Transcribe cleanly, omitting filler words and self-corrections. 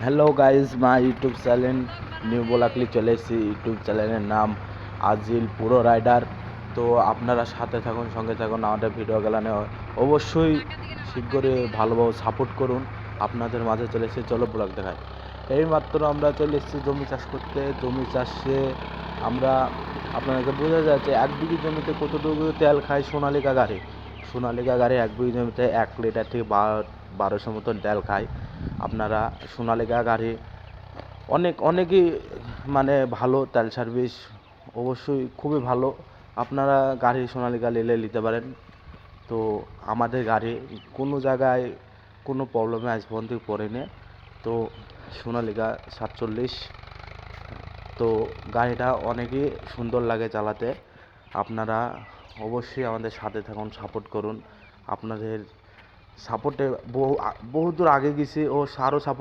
Hello guys, my YouTube channel new ব্লগলি চলে এসেছি। ইউটিউব চ্যানেলের নাম আজিল পুরো রাইডার। তো আপনারা সাথে থাকুন, সঙ্গে থাকুন, আমাদের ভিডিওগুলো অবশ্যই শীঘ্রই ভালোভাবে সাপোর্ট করুন। আপনাদের মাঝে চলে এসেছি, চলো ব্লগ দেখায়। এইমাত্র আমরা চলে এসেছি জমি চাষ করতে। জমি চাষে আমরা আপনাদেরকে বোঝা যাচ্ছে 1 বিঘি জমিতে কতটুকু তেল খায় সোনালিকা গাড়ি। সোনালিকা গাড়ি 1 বিঘি জমিতে 1 লিটার থেকে 1200 মতন তেল খায়। আপনারা সোনালিকা গাড়ি অনেকই মানে ভালো তেল সার্ভিস, অবশ্যই খুবই ভালো। আপনারা গাড়ি সোনালিকা নিতে পারেন। তো আমাদের গাড়ি কোনো জায়গায় কোনো প্রবলেমে আজ পর্যন্ত পড়েনি। তো সোনালিকা 47, তো গাড়িটা অনেকই সুন্দর লাগে চালাতে। আপনারা অবশ্যই আমাদের সাথে থাকুন, সাপোর্ট করুন। আপনাদের সাপোর্টে বহু দূর আগে গেছি ও আরও সাপোর্ট